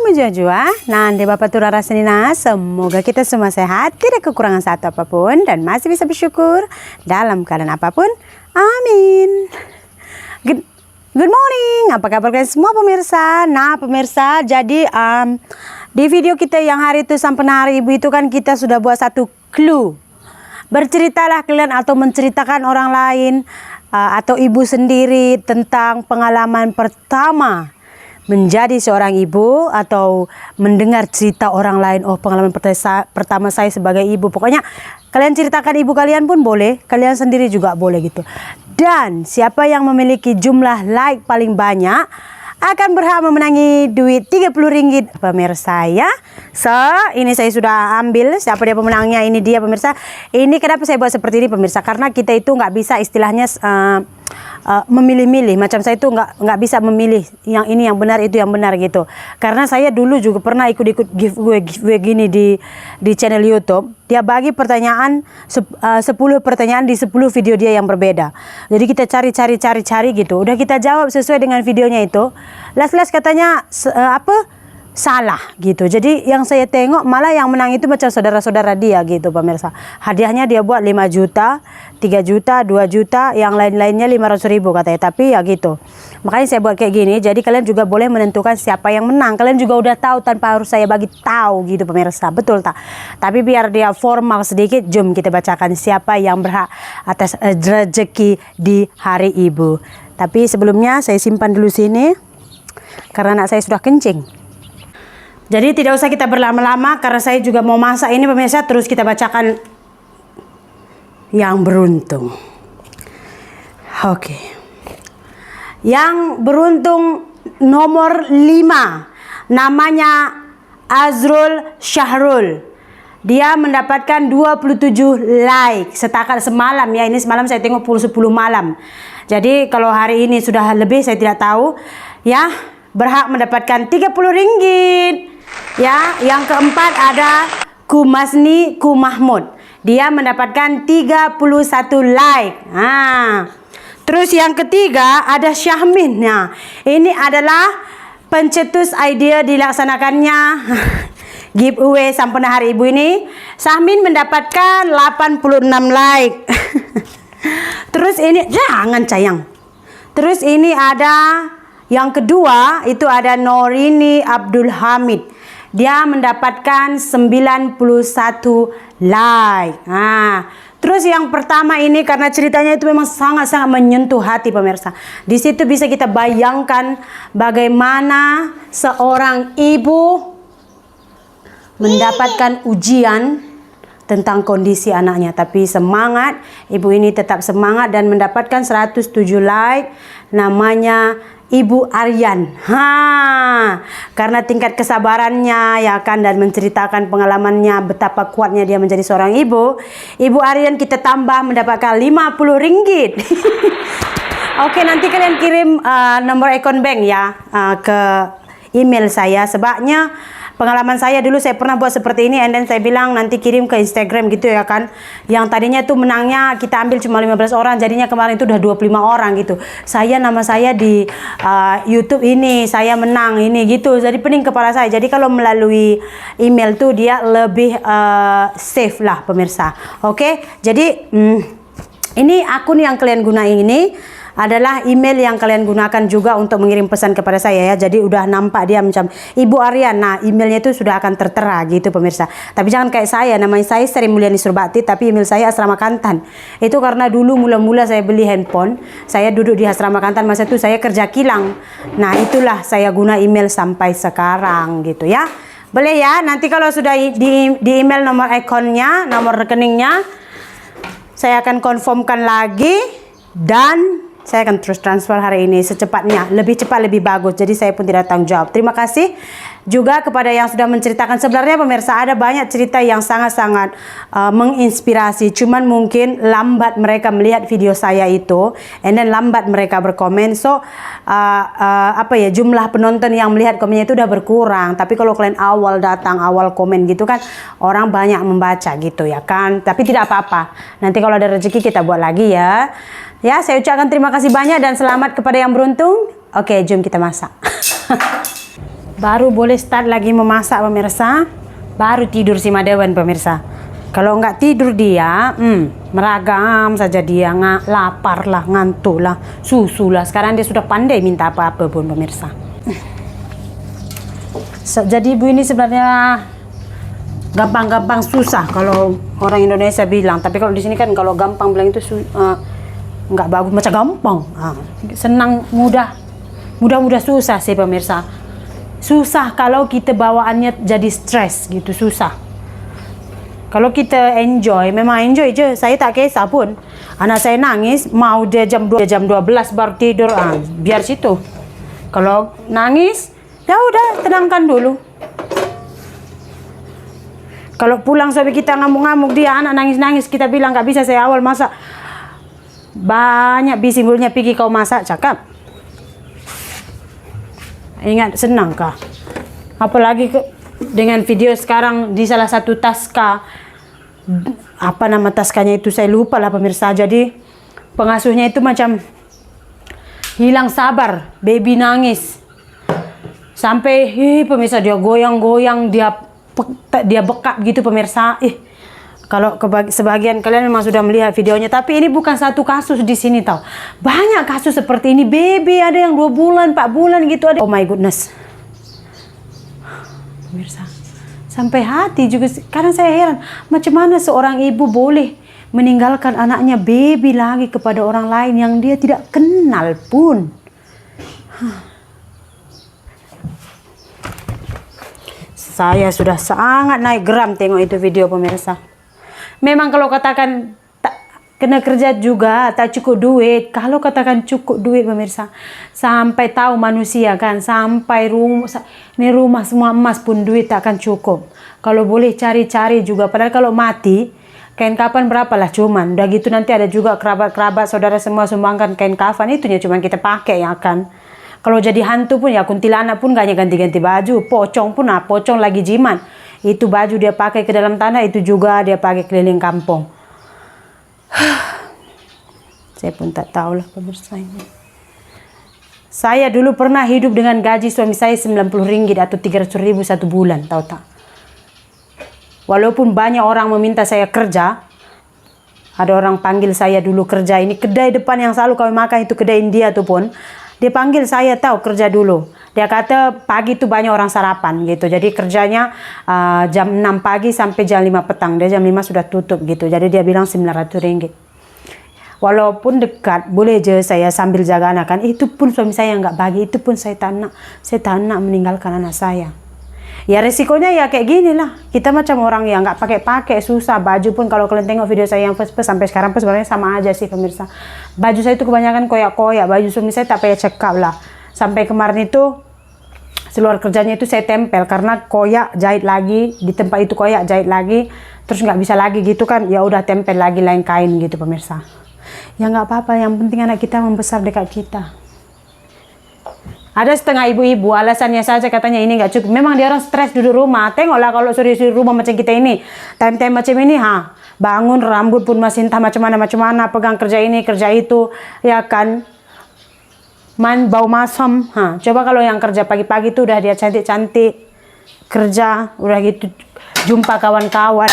jua-jua, nanti Bapak Tura Rasenina, semoga kita semua sehat, tidak kekurangan satu apapun, dan masih bisa bersyukur dalam keadaan apapun. Amin. Good morning, apa kabar kalian semua pemirsa? Nah pemirsa, jadi di video kita yang hari itu sampai hari ibu itu kan kita sudah buat satu clue. Berceritalah kalian atau menceritakan orang lain atau ibu sendiri tentang pengalaman pertama menjadi seorang ibu atau mendengar cerita orang lain. Oh, pengalaman pertama saya sebagai ibu. Pokoknya kalian ceritakan ibu kalian pun boleh, kalian sendiri juga boleh gitu. Dan siapa yang memiliki jumlah like paling banyak akan berhak memenangi duit Rp30 pemirsa ya. So, ini saya sudah ambil siapa dia pemenangnya, ini dia pemirsa. Ini kenapa saya buat seperti ini pemirsa, karena kita itu nggak bisa istilahnya memilih-milih. Macam saya itu nggak bisa memilih yang ini yang benar itu yang benar gitu. Karena saya dulu juga pernah ikut giveaway gini di channel YouTube. Dia bagi pertanyaan 10 pertanyaan di 10 video dia yang berbeda. Jadi kita cari gitu. Udah kita jawab sesuai dengan videonya itu. Last katanya salah gitu. Jadi yang saya tengok malah yang menang itu macam saudara-saudara dia gitu pemirsa. Hadiahnya dia buat 5 juta, 3 juta, 2 juta, yang lain-lainnya 500.000 katanya. Tapi ya gitu. Makanya saya buat kayak gini. Jadi kalian juga boleh menentukan siapa yang menang. Kalian juga udah tahu tanpa harus saya bagi tahu gitu pemirsa. Betul tak? Tapi biar dia formal sedikit, jom kita bacakan siapa yang berhak atas rezeki di hari ibu. Tapi sebelumnya saya simpan dulu sini karena anak saya sudah kencing. Jadi tidak usah kita berlama-lama karena saya juga mau masak ini pemirsa. Terus kita bacakan yang beruntung. Oke. Yang beruntung nomor 5. Namanya Azrul Syahrul. Dia mendapatkan 27 like setakat semalam ya. Ini semalam saya tengok pukul 10 malam. Jadi kalau hari ini sudah lebih saya tidak tahu. Ya, berhak mendapatkan Rp30. Ya, yang keempat ada Kumasni Kumahmud. Dia mendapatkan 31 like. Terus yang ketiga ada Syahmin. Nah, ini adalah pencetus ide dilaksanakannya giveaway sampurna hari ibu ini. Syahmin mendapatkan 86 like. Terus ini jangan sayang. Terus ini ada yang kedua itu ada Norini Abdul Hamid. Dia mendapatkan 91 like. Terus yang pertama ini karena ceritanya itu memang sangat-sangat menyentuh hati pemirsa. Di situ bisa kita bayangkan bagaimana seorang ibu mendapatkan ujian tentang kondisi anaknya. Tapi semangat, ibu ini tetap semangat dan mendapatkan 107 like. Namanya Ibu Aryan. Karena tingkat kesabarannya ya kan dan menceritakan pengalamannya betapa kuatnya dia menjadi seorang ibu. Ibu Aryan kita tambah mendapatkan Rp50. Oke, nanti kalian kirim nomor akun bank ya ke email saya. Sebabnya pengalaman saya dulu saya pernah buat seperti ini and then saya bilang nanti kirim ke Instagram gitu ya kan. Yang tadinya tuh menangnya kita ambil cuma 15 orang, jadinya kemarin itu udah 25 orang gitu. Nama saya di YouTube ini, saya menang ini gitu. Jadi pening kepala saya. Jadi kalau melalui email tuh dia lebih safe lah pemirsa. Oke, jadi ini akun yang kalian gunain ini adalah email yang kalian gunakan juga untuk mengirim pesan kepada saya ya. Jadi udah nampak dia macam Ibu Aryan. Nah, emailnya itu sudah akan tertera gitu pemirsa. Tapi jangan kayak saya, namanya saya Sri Mulyani Surbakti, tapi email saya Asrama Kantan. Itu karena dulu mula-mula saya beli handphone, saya duduk di Asrama Kantan, masa itu saya kerja kilang. Nah, itulah saya guna email sampai sekarang gitu ya. Boleh ya, nanti kalau sudah di email nomor akunnya, nomor rekeningnya, saya akan konfirmkan lagi dan saya akan terus transfer hari ini secepatnya, lebih cepat lebih bagus. Jadi saya pun tidak tanggung jawab. Terima kasih juga kepada yang sudah menceritakan. Sebenarnya pemirsa ada banyak cerita yang sangat-sangat menginspirasi. Cuman mungkin lambat mereka melihat video saya itu, and then lambat mereka berkomen. So jumlah penonton yang melihat komennya itu udah berkurang. Tapi kalau kalian awal datang, awal komen gitu kan, orang banyak membaca gitu ya kan. Tapi tidak apa-apa. Nanti kalau ada rezeki kita buat lagi ya. Ya, saya ucapkan terima kasih banyak dan selamat kepada yang beruntung. Oke, jom kita masak. Baru boleh start lagi memasak pemirsa. Baru tidur si Madewan pemirsa. Kalau nggak tidur dia, meragam saja dia, lapar lah, ngantuk lah, susu lah. Sekarang dia sudah pandai minta apa-apa pun pemirsa. Jadi ibu ini sebenarnya gampang-gampang susah kalau orang Indonesia bilang. Tapi kalau di sini kan kalau gampang bilang itu nggak bagus, macam gampang. Senang, mudah susah sih pemirsa. Susah kalau kita bawaannya jadi stres gitu, susah. Kalau kita enjoy, memang enjoy je. Saya tak kisah pun. Anak saya nangis, mau dia jam 12 baru tidur, biar situ. Kalau nangis, ya udah tenangkan dulu. Kalau pulang sampai kita ngamuk-ngamuk, dia anak nangis-nangis, kita bilang nggak bisa, saya awal masak. Banyak bisimbulnya, pergi kau masak, cakap. Ingat, senang kah? Apalagi dengan video sekarang di salah satu taska, apa nama taskanya itu saya lupa lah pemirsa. Jadi pengasuhnya itu macam hilang sabar, baby nangis. Sampai pemirsa dia goyang-goyang, dia bekap gitu pemirsa. Kalau sebagian kalian memang sudah melihat videonya, tapi ini bukan satu kasus di sini tahu. Banyak kasus seperti ini, baby ada yang 2 bulan, 4 bulan gitu ada. Oh my goodness. Pemirsa, sampai hati juga. Kadang saya heran, macam mana seorang ibu boleh meninggalkan anaknya baby lagi kepada orang lain yang dia tidak kenal pun. Saya sudah sangat naik geram tengok itu video pemirsa. Memang kalau katakan kena kerja juga, tak cukup duit. Kalau katakan cukup duit pemirsa, sampai tahu manusia kan, sampai rumah semua emas pun duit tak akan cukup. Kalau boleh cari-cari juga, padahal kalau mati, kain kafan berapa lah cuman. Udah gitu nanti ada juga kerabat-kerabat, saudara semua sumbangkan kain kafan, itunya cuman kita pakai ya kan. Kalau jadi hantu pun ya kuntilanak pun gak ganti-ganti baju, pocong pun pocong lagi jimat. Itu baju dia pakai ke dalam tanah, itu juga dia pakai keliling kampung. Saya pun tak tahu lah pemirsa ini. Saya dulu pernah hidup dengan gaji suami saya 90 ringgit atau 300 ribu satu bulan, tahu tak? Walaupun banyak orang meminta saya kerja, ada orang panggil saya dulu kerja. Ini kedai depan yang selalu kami makan itu kedai India tuh pun. Dia panggil saya tahu kerja dulu. Dia kata pagi itu banyak orang sarapan gitu. Jadi kerjanya jam 6 pagi sampai jam 5 petang. Dia jam 5 sudah tutup gitu. Jadi dia bilang 900 ringgit. Walaupun dekat, boleh je saya sambil jaga anak kan. Itu pun suami saya nggak bagi. Itu pun saya tak nak meninggalkan anak saya. Ya resikonya ya kayak gini lah. Kita macam orang yang nggak pakai susah. Baju pun kalau kalian tengok video saya yang first sampai sekarang pun sebenarnya sama aja sih pemirsa. Baju saya itu kebanyakan koyak-koyak. Baju suami saya tak payah cekap lah. Sampai kemarin itu seluar kerjanya itu saya tempel karena koyak jahit lagi di tempat itu, koyak jahit lagi terus nggak bisa lagi gitu kan, ya udah tempel lagi lain kain gitu pemirsa. Ya nggak apa-apa, yang penting anak kita membesar dekat kita. Ada setengah ibu-ibu alasannya saja katanya ini nggak cukup. Memang dia orang stres duduk rumah. Tengoklah kalau suri-suri rumah macam kita ini, time-time macam ini, bangun rambut pun masih entah macam mana, pegang kerja ini kerja itu, ya kan. Bau masam. Coba kalau yang kerja pagi-pagi tuh udah dia cantik-cantik kerja, udah gitu jumpa kawan-kawan,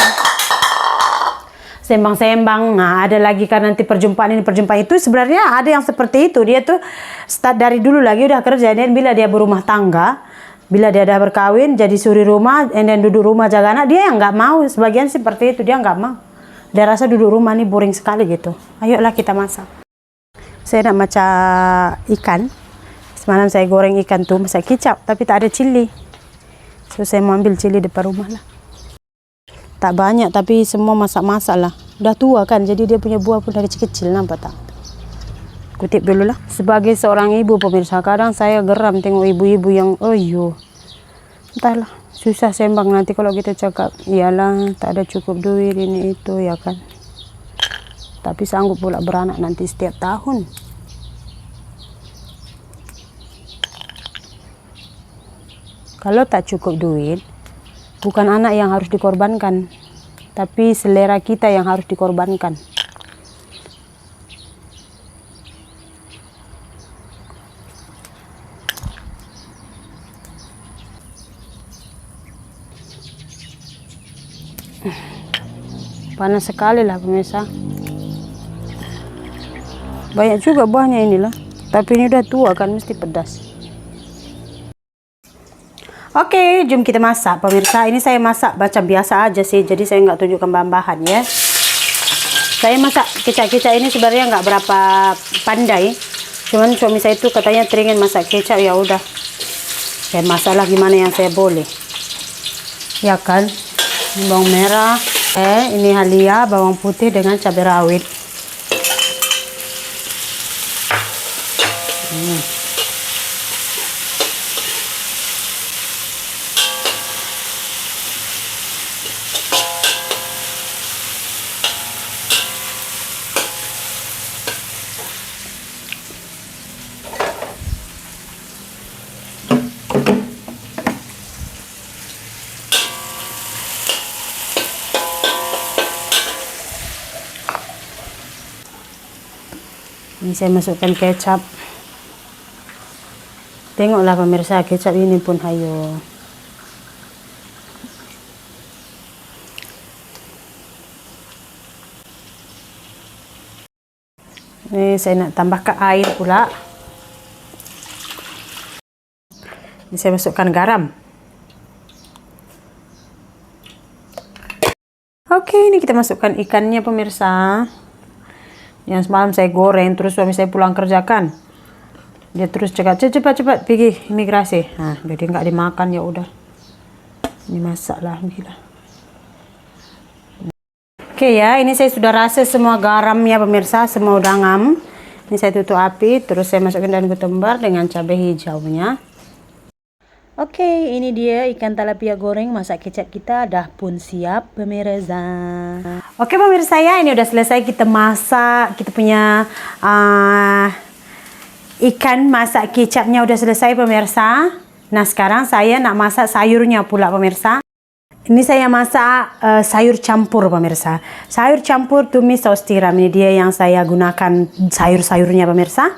sembang-sembang. Ada lagi kan nanti perjumpaan ini perjumpaan itu. Sebenarnya ada yang seperti itu. Dia tuh start dari dulu lagi udah kerja. Dan bila dia berumah tangga, bila dia udah berkawin jadi suri rumah, dan duduk rumah jaga anak, dia yang nggak mau. Sebagian seperti itu, dia nggak mau. Dia rasa duduk rumah nih boring sekali gitu. Ayolah kita masak. Saya nak masak ikan. Semalam saya goreng ikan tuh, masak kicap, tapi tak ada cili. So saya mau ambil cili depan rumah lah. Tak banyak, tapi semua masak-masak lah. Udah tua kan, jadi dia punya buah pun dari kecil, nampak tak? Kutip dulu lah. Sebagai seorang ibu pemirsa, kadang saya geram tengok ibu-ibu yang, entahlah, susah sembang nanti kalau kita cakap, iyalah tak ada cukup duit ini itu, ya kan? Tapi sanggup pula beranak nanti setiap tahun. Kalau tak cukup duit, bukan anak yang harus dikorbankan, tapi selera kita yang harus dikorbankan. Panas sekali lah pemirsa. Banyak juga buahnya inilah. Tapi ini udah tua kan, mesti pedas. Oke, jom kita masak pemirsa. Ini saya masak macam biasa aja sih. Jadi saya nggak tunjukkan bahan-bahan ya. Saya masak kecap-kecap ini sebenarnya nggak berapa pandai. Cuman suami saya itu katanya teringin masak kecap, ya udah. Saya masak lah gimana yang saya boleh. Ya kan? Ini bawang merah. Ini halia, bawang putih dengan cabai rawit. Ini saya masukkan kecap. Tengoklah pemirsa, kecap ini pun hayo. Ini saya nak tambahkan air pula. Ini saya masukkan garam. Oke, ini kita masukkan ikannya pemirsa. Yang semalam saya goreng, terus suami saya pulang kerjakan. Dia terus cepat pergi imigrasi. Nah, jadi nggak dimakan, ya udah. Ini masaklah gila. Oke ya, ini saya sudah rasa semua garamnya pemirsa, semua udah ngam. Ini saya tutup api, terus saya masukkan daun ketumbar dengan cabai hijaunya. Oke, ini dia ikan talapia goreng masak kecap kita dah pun siap pemirsa. Oke pemirsa ya, ini udah selesai kita masak. Kita punya ikan masak kecapnya udah selesai pemirsa. Nah sekarang saya nak masak sayurnya pula pemirsa. Ini saya masak sayur campur pemirsa. Sayur campur tumis saus tiram. Ini dia yang saya gunakan sayur-sayurnya pemirsa.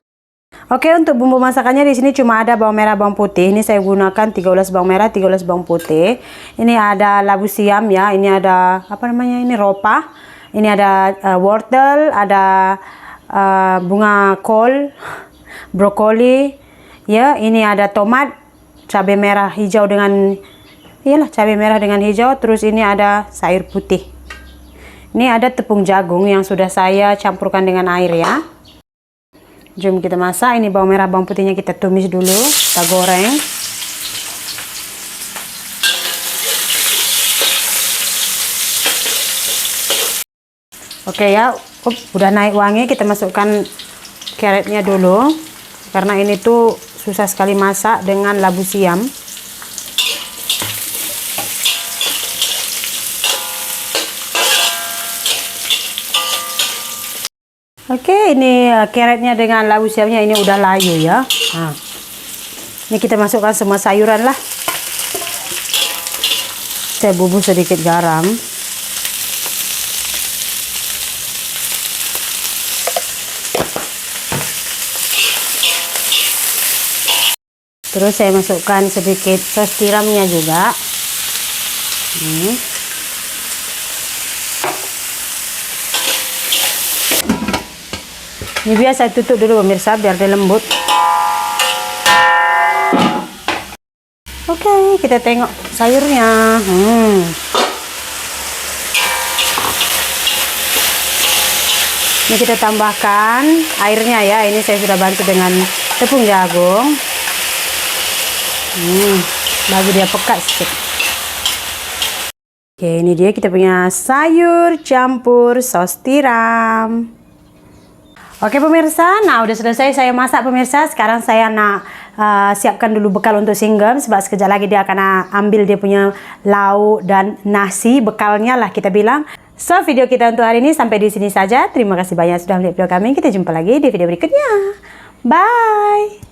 Oke, untuk bumbu masakannya di sini cuma ada bawang merah, bawang putih. Ini saya gunakan 13 bawang merah, 13 bawang putih. Ini ada labu siam ya. Ini ada apa namanya? Ini ropa. Ini ada wortel, ada bunga kol, brokoli. Ya, ini ada tomat, cabai merah hijau dengan cabai merah dengan hijau. Terus ini ada sayur putih. Ini ada tepung jagung yang sudah saya campurkan dengan air ya. Jom kita masak. Ini bawang merah, bawang putihnya kita tumis dulu, kita goreng. Oke ya, udah naik wangi, kita masukkan carrotnya dulu. Karena ini tuh susah sekali masak dengan labu siam. Oke, ini carrotnya dengan labu siamnya ini udah layu ya. Nah, ini kita masukkan semua sayuran lah. Saya bubur sedikit garam. Terus saya masukkan sedikit saus tiramnya juga. Ini biar saya tutup dulu pemirsa biar dia lembut. Oke, kita tengok sayurnya. Ini kita tambahkan airnya ya. Ini saya sudah bantu dengan tepung jagung. Bagi dia pekat sedikit. Oke, ini dia kita punya sayur campur saus tiram. Oke pemirsa, nah udah selesai saya masak pemirsa. Sekarang saya nak siapkan dulu bekal untuk singgem. Sebab sekejap lagi dia akan ambil dia punya lauk dan nasi. Bekalnya lah kita bilang. So video kita untuk hari ini sampai di sini saja. Terima kasih banyak sudah melihat video kami. Kita jumpa lagi di video berikutnya. Bye.